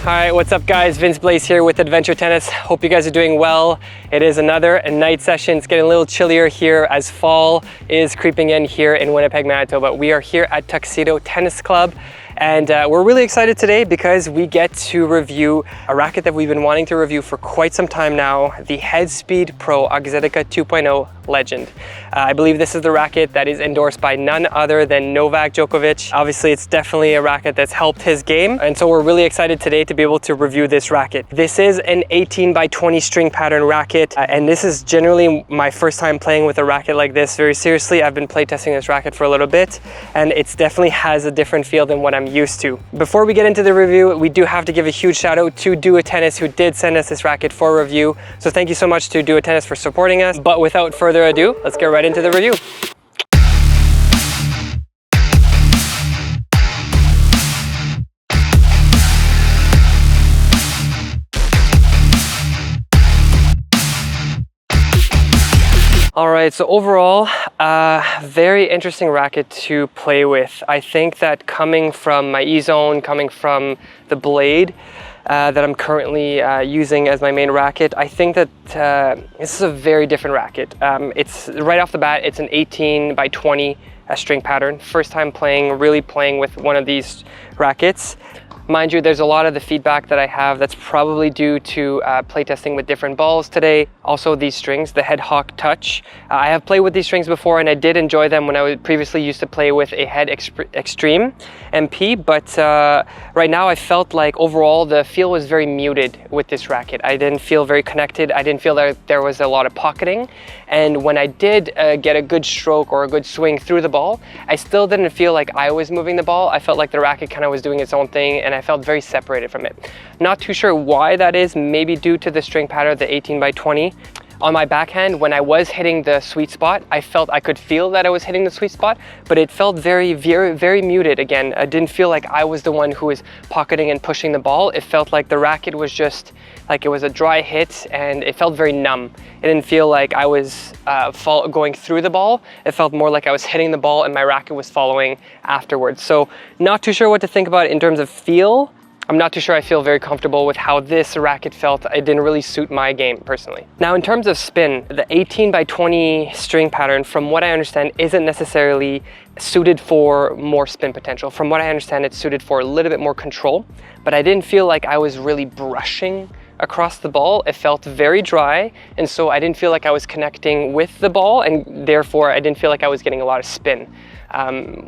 Alright, what's up guys? Vince Blaze here with Adventure Tennis. Hope you guys are doing well. It is another night session. It's getting a little chillier here as fall is creeping in here in Winnipeg, Manitoba. We are here at Tuxedo Tennis Club. And we're really excited today because we get to review a racket that we've been wanting to review for quite some time now, the Headspeed Pro Auxetica 2.0 Legend. I believe this is the racket that is endorsed by none other than Novak Djokovic. Obviously, it's definitely a racket that's helped his game. And so we're really excited today to be able to review this racket. This is an 18 by 20 string pattern racket. And this is generally my first time playing with a racket like this. Very seriously, I've been playtesting this racket for a little bit, and it definitely has a different feel than what I'm used to. Before we get into the review, we do have to give a huge shout out to Duo Tennis, who did send us this racket for review. So thank you so much to Duo Tennis for supporting us. But without further ado, let's get right into the review. All right, so overall, very interesting racket to play with. I think that coming from my E-Zone, coming from the blade that I'm currently using as my main racket, I think that this is a very different racket. It's right off the bat, it's an 18 by 20 string pattern. First time really playing with one of these rackets. Mind you, there's a lot of the feedback that I have that's probably due to playtesting with different balls today. Also these strings, the Head Hawk Touch. I have played with these strings before and I did enjoy them when I previously used to play with a Head Extreme MP, but right now I felt like overall the feel was very muted with this racket. I didn't feel very connected. I didn't feel that there was a lot of pocketing. And when I did get a good stroke or a good swing through the ball, I still didn't feel like I was moving the ball. I felt like the racket kind of was doing its own thing, and I felt very separated from it. Not too sure why that is, maybe due to the string pattern, the 18 by 20. On my backhand, when I was hitting the sweet spot, I could feel that I was hitting the sweet spot, but it felt very, very, very muted again. I didn't feel like I was the one who was pocketing and pushing the ball. It felt like the racket was just like it was a dry hit, and it felt very numb. It didn't feel like I was going through the ball. It felt more like I was hitting the ball and my racket was following afterwards. So not too sure what to think about in terms of feel. I'm not too sure I feel very comfortable with how this racket felt. It didn't really suit my game personally. Now in terms of spin, the 18 by 20 string pattern, from what I understand, isn't necessarily suited for more spin potential. From what I understand, it's suited for a little bit more control, but I didn't feel like I was really brushing across the ball. It felt very dry, and so I didn't feel like I was connecting with the ball, and therefore I didn't feel like I was getting a lot of spin.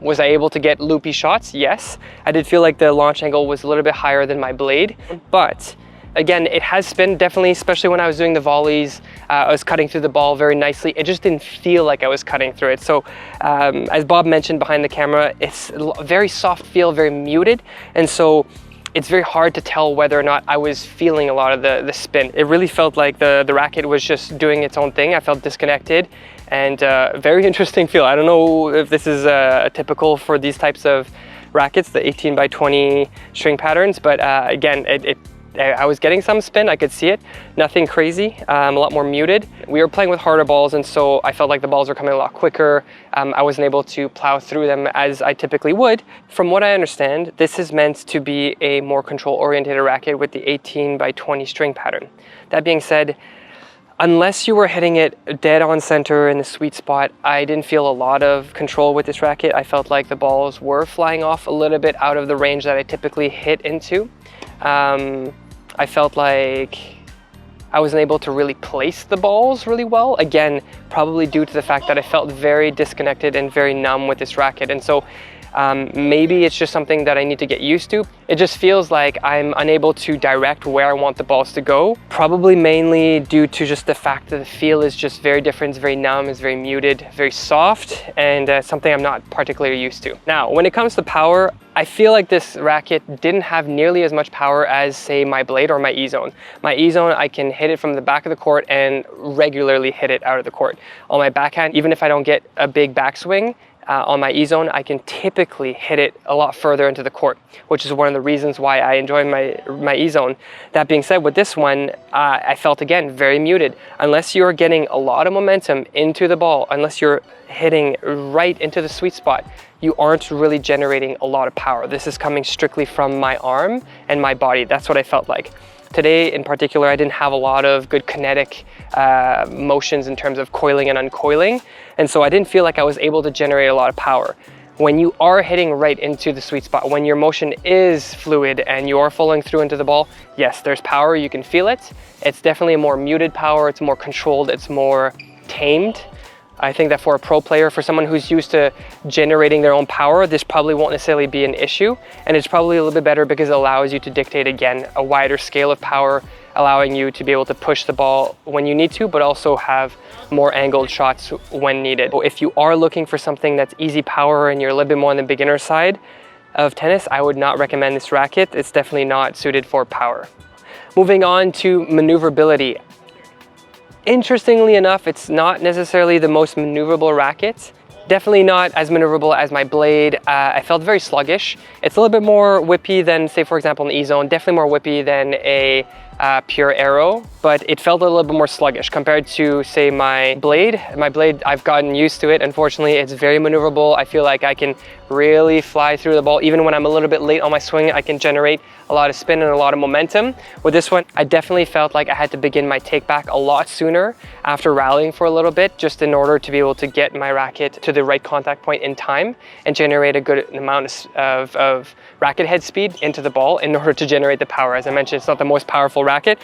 Was I able to get loopy shots? Yes. I did feel like the launch angle was a little bit higher than my blade, but again, it has spin, definitely, especially when I was doing the volleys. I was cutting through the ball very nicely. It just didn't feel like I was cutting through it. So as Bob mentioned behind the camera, it's a very soft feel, very muted, and so it's very hard to tell whether or not I was feeling a lot of the spin. It really felt like the racket was just doing its own thing. I felt disconnected, and very interesting feel. I don't know if this is typical for these types of rackets, the 18 by 20 string patterns, but again, I was getting some spin, I could see it. Nothing crazy, a lot more muted. We were playing with harder balls, and so I felt like the balls were coming a lot quicker. I wasn't able to plow through them as I typically would. From what I understand, this is meant to be a more control-oriented racket with the 18 by 20 string pattern. That being said, unless you were hitting it dead on center in the sweet spot, I didn't feel a lot of control with this racket. I felt like the balls were flying off a little bit out of the range that I typically hit into. I felt like I wasn't able to really place the balls really well. Again, probably due to the fact that I felt very disconnected and very numb with this racket. And so maybe it's just something that I need to get used to. It just feels like I'm unable to direct where I want the balls to go. Probably mainly due to just the fact that the feel is just very different. It's very numb, it's very muted, very soft, and something I'm not particularly used to. Now, when it comes to power, I feel like this racket didn't have nearly as much power as, say, my blade or my E-Zone. My E-Zone, I can hit it from the back of the court and regularly hit it out of the court. On my backhand, even if I don't get a big backswing, on my E-zone, I can typically hit it a lot further into the court, which is one of the reasons why I enjoy my E-zone. That being said, with this one, I felt again very muted. Unless you're getting a lot of momentum into the ball, unless you're hitting right into the sweet spot, you aren't really generating a lot of power. This is coming strictly from my arm and my body. That's what I felt like. Today in particular, I didn't have a lot of good kinetic motions in terms of coiling and uncoiling, and so I didn't feel like I was able to generate a lot of power. When you are hitting right into the sweet spot, when your motion is fluid and you are following through into the ball, yes, there's power, you can feel it. It's definitely a more muted power, it's more controlled, it's more tamed. I think that for a pro player, for someone who's used to generating their own power, this probably won't necessarily be an issue. And it's probably a little bit better because it allows you to dictate, again, a wider scale of power, allowing you to be able to push the ball when you need to, but also have more angled shots when needed. If you are looking for something that's easy power and you're a little bit more on the beginner side of tennis, I would not recommend this racket. It's definitely not suited for power. Moving on to maneuverability. Interestingly enough, it's not necessarily the most maneuverable racket. Definitely not as maneuverable as my blade. I felt very sluggish. It's a little bit more whippy than, say, for example, an E-zone. Definitely more whippy than a pure arrow, but it felt a little bit more sluggish compared to, say, my blade. My blade, I've gotten used to it. Unfortunately, it's very maneuverable. I feel like I can really fly through the ball. Even when I'm a little bit late on my swing, I can generate a lot of spin and a lot of momentum. With this one, I definitely felt like I had to begin my take back a lot sooner after rallying for a little bit, just in order to be able to get my racket to the right contact point in time and generate a good amount of racket head speed into the ball in order to generate the power. As I mentioned, it's not the most powerful racket.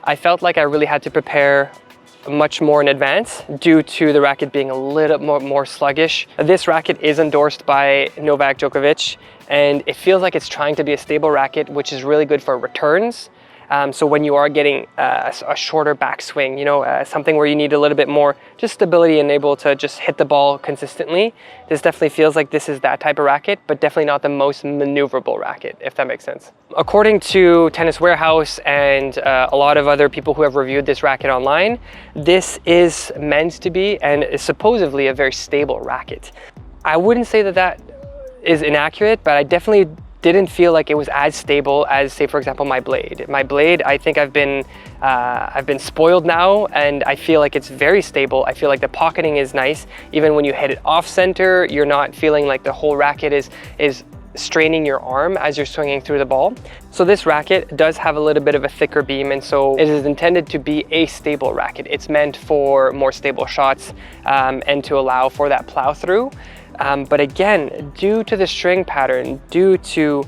I felt like I really had to prepare much more in advance due to the racket being a little more sluggish. This racket is endorsed by Novak Djokovic, and it feels like it's trying to be a stable racket, which is really good for returns. So when you are getting a shorter backswing, you know, something where you need a little bit more just stability and able to just hit the ball consistently, this definitely feels like this is that type of racket, but definitely not the most maneuverable racket, if that makes sense. According to Tennis Warehouse and a lot of other people who have reviewed this racket online, this is meant to be and is supposedly a very stable racket. I wouldn't say that that is inaccurate, but I definitely didn't feel like it was as stable as, say, for example, my blade. My blade, I think I've been spoiled now, and I feel like it's very stable. I feel like the pocketing is nice. Even when you hit it off center, you're not feeling like the whole racket is straining your arm as you're swinging through the ball. So this racket does have a little bit of a thicker beam, and so it is intended to be a stable racket. It's meant for more stable shots and to allow for that plow through. But again, due to the string pattern, due to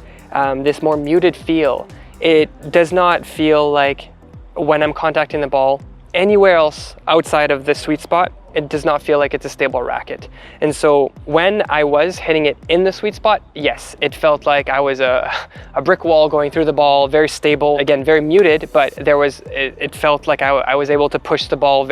this more muted feel, it does not feel like when I'm contacting the ball anywhere else outside of the sweet spot, it does not feel like it's a stable racket. And so when I was hitting it in the sweet spot, yes, it felt like I was a brick wall going through the ball, very stable, again, very muted, but it felt like I was able to push the ball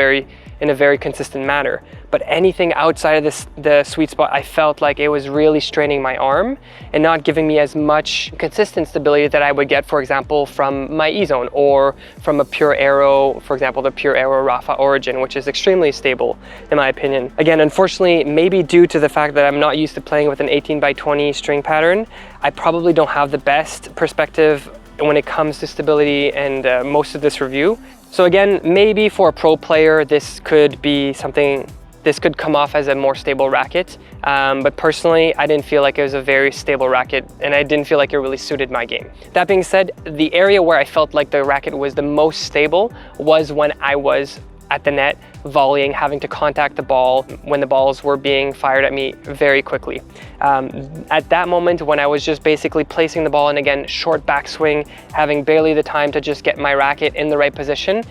in a very consistent manner. But anything outside of the sweet spot, I felt like it was really straining my arm and not giving me as much consistent stability that I would get, for example, from my E-zone or from a pure arrow, for example, the pure arrow Rafa Origin, which is extremely stable in my opinion. Again, unfortunately, maybe due to the fact that I'm not used to playing with an 18x20 string pattern, I probably don't have the best perspective when it comes to stability and most of this review. So again, maybe for a pro player, this could be something, this could come off as a more stable racket. But personally, I didn't feel like it was a very stable racket, and I didn't feel like it really suited my game. That being said, the area where I felt like the racket was the most stable was when I was at the net, volleying, having to contact the ball when the balls were being fired at me very quickly. At that moment when I was just basically placing the ball in, again, short backswing, having barely the time to just get my racket in the right position,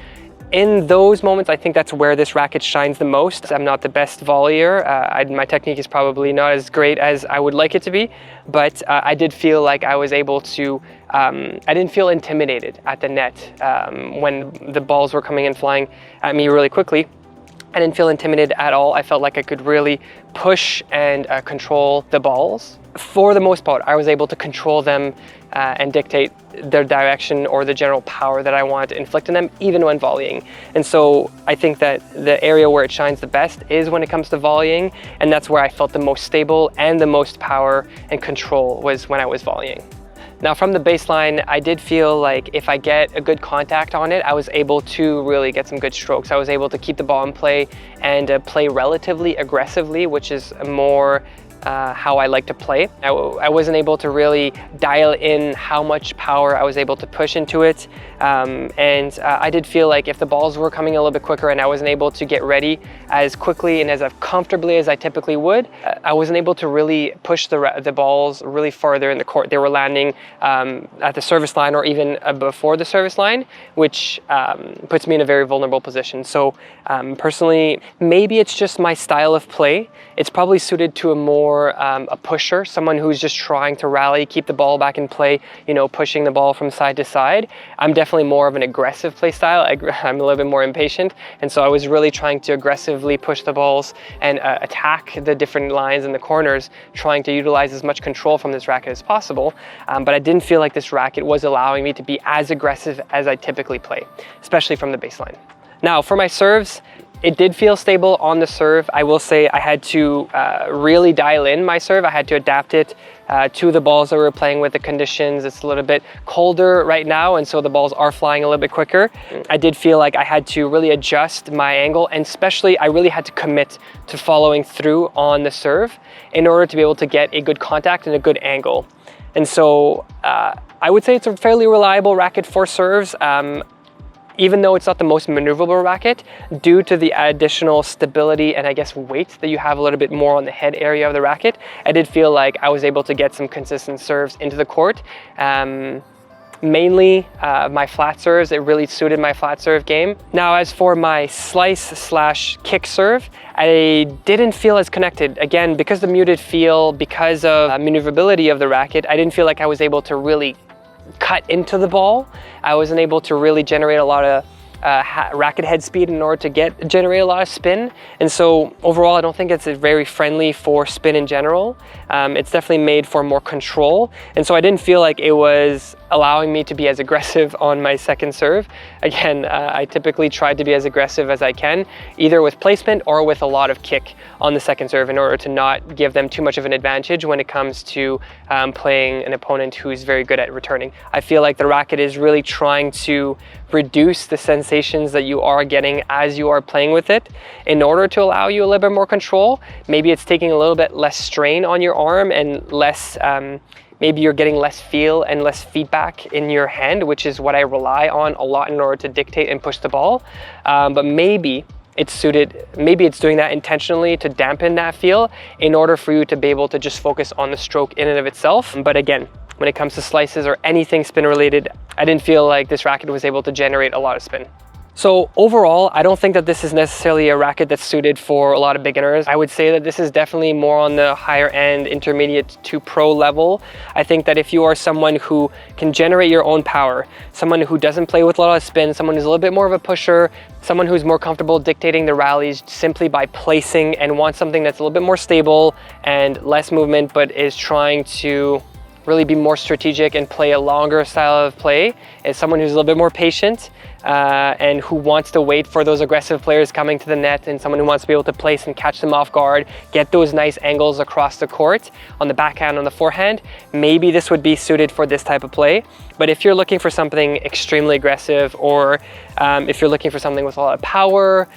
in those moments, I think that's where this racket shines the most. I'm not the best volleyer. My technique is probably not as great as I would like it to be, but I did feel like I was able to, I didn't feel intimidated at the net when the balls were coming and flying at me really quickly. I didn't feel intimidated at all. I felt like I could really push and control the balls. for the most part, I was able to control them and dictate their direction or the general power that I wanted to inflict on them, even when volleying. And so I think that the area where it shines the best is when it comes to volleying, and that's where I felt the most stable and the most power and control was when I was volleying. Now from the baseline, I did feel like if I get a good contact on it, I was able to really get some good strokes. I was able to keep the ball in play and play relatively aggressively, which is more how I like to play. I wasn't able to really dial in how much power I was able to push into it. I did feel like if the balls were coming a little bit quicker and I wasn't able to get ready as quickly and as comfortably as I typically would, I wasn't able to really push the balls really farther in the court. They were landing at the service line or even before the service line, which puts me in a very vulnerable position. So personally, maybe it's just my style of play. It's probably suited to a pusher, someone who's just trying to rally, keep the ball back in play, you know, pushing the ball from side to side. I'm definitely more of an aggressive play style. I'm a little bit more impatient, and so I was really trying to aggressively push the balls and attack the different lines in the corners, trying to utilize as much control from this racket as possible. But I didn't feel like this racket was allowing me to be as aggressive as I typically play, especially from the baseline. Now for my serves, it did feel stable on the serve. I will say I had to really dial in my serve. I had to adapt it to the balls that we were playing with, the conditions. It's a little bit colder right now, and so the balls are flying a little bit quicker. I did feel like I had to really adjust my angle, and especially I really had to commit to following through on the serve in order to be able to get a good contact and a good angle. And so I would say it's a fairly reliable racket for serves. Even though it's not the most maneuverable racket, due to the additional stability and I guess weight that you have a little bit more on the head area of the racket, I did feel like I was able to get some consistent serves into the court. Mainly my flat serves, it really suited my flat serve game. Now as for my slice/kick serve, I didn't feel as connected. Again, because the muted feel, because of maneuverability of the racket, I didn't feel like I was able to really cut into the ball. I wasn't able to really generate a lot of racket head speed in order to generate a lot of spin. And so overall, I don't think it's very friendly for spin in general. It's definitely made for more control. And so I didn't feel like it was allowing me to be as aggressive on my second serve. Again, I typically try to be as aggressive as I can, either with placement or with a lot of kick on the second serve in order to not give them too much of an advantage when it comes to playing an opponent who's very good at returning. I feel like the racket is really trying to reduce the sensations that you are getting as you are playing with it in order to allow you a little bit more control. Maybe it's taking a little bit less strain on your arm and less maybe you're getting less feel and less feedback in your hand, which is what I rely on a lot in order to dictate and push the ball. But maybe it's doing that intentionally to dampen that feel in order for you to be able to just focus on the stroke in and of itself. But again, when it comes to slices or anything spin related, I didn't feel like this racket was able to generate a lot of spin. So overall, I don't think that this is necessarily a racket that's suited for a lot of beginners. I would say that this is definitely more on the higher end, intermediate to pro level. I think that if you are someone who can generate your own power, someone who doesn't play with a lot of spin, someone who's a little bit more of a pusher, someone who's more comfortable dictating the rallies simply by placing and wants something that's a little bit more stable and less movement, but is trying to really be more strategic and play a longer style of play, is someone who's a little bit more patient and who wants to wait for those aggressive players coming to the net, and someone who wants to be able to place and catch them off guard, get those nice angles across the court on the backhand, on the forehand. Maybe this would be suited for this type of play. But if you're looking for something extremely aggressive, or if you're looking for something with a lot of power,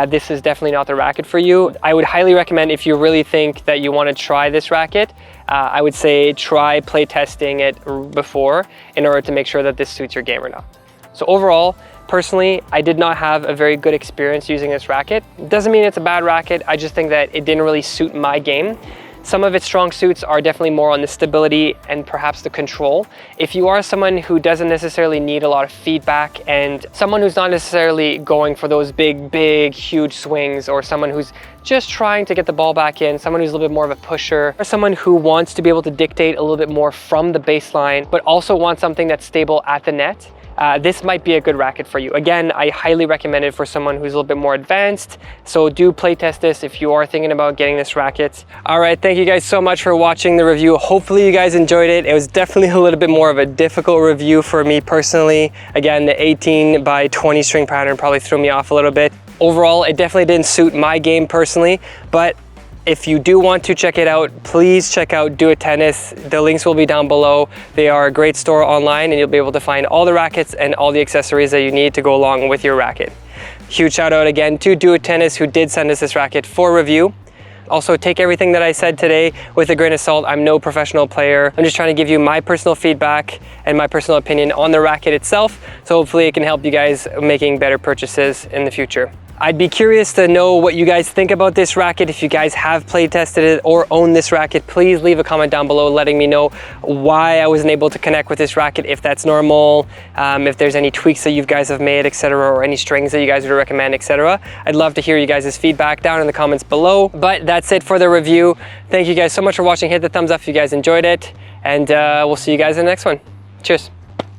this is definitely not the racket for you. I would highly recommend, if you really think that you want to try this racket, I would say try play testing it before in order to make sure that this suits your game or not. So overall, personally, I did not have a very good experience using this racket. Doesn't mean it's a bad racket, I just think that it didn't really suit my game. Some of its strong suits are definitely more on the stability and perhaps the control. If you are someone who doesn't necessarily need a lot of feedback, and someone who's not necessarily going for those big, huge swings, or someone who's just trying to get the ball back in, someone who's a little bit more of a pusher, or someone who wants to be able to dictate a little bit more from the baseline, but also wants something that's stable at the net, this might be a good racket for you. Again, I highly recommend it for someone who's a little bit more advanced. So do play test this if you are thinking about getting this racket. All right, thank you guys so much for watching the review. Hopefully you guys enjoyed it. It was definitely a little bit more of a difficult review for me personally. Again, the 18 by 20 string pattern probably threw me off a little bit. Overall, it definitely didn't suit my game personally, but if you do want to check it out, please check out Do It Tennis. The links will be down below. They are a great store online and you'll be able to find all the rackets and all the accessories that you need to go along with your racket. Huge shout out again to Do It Tennis who did send us this racket for review. Also, take everything that I said today with a grain of salt. I'm no professional player. I'm just trying to give you my personal feedback and my personal opinion on the racket itself. So hopefully it can help you guys making better purchases in the future. I'd be curious to know what you guys think about this racket. If you guys have play tested it or own this racket, please leave a comment down below letting me know why I wasn't able to connect with this racket, if that's normal, if there's any tweaks that you guys have made, etc., or any strings that you guys would recommend, etc. I'd love to hear you guys' feedback down in the comments below. But that's it for the review. Thank you guys so much for watching. Hit the thumbs up if you guys enjoyed it, and we'll see you guys in the next one. Cheers.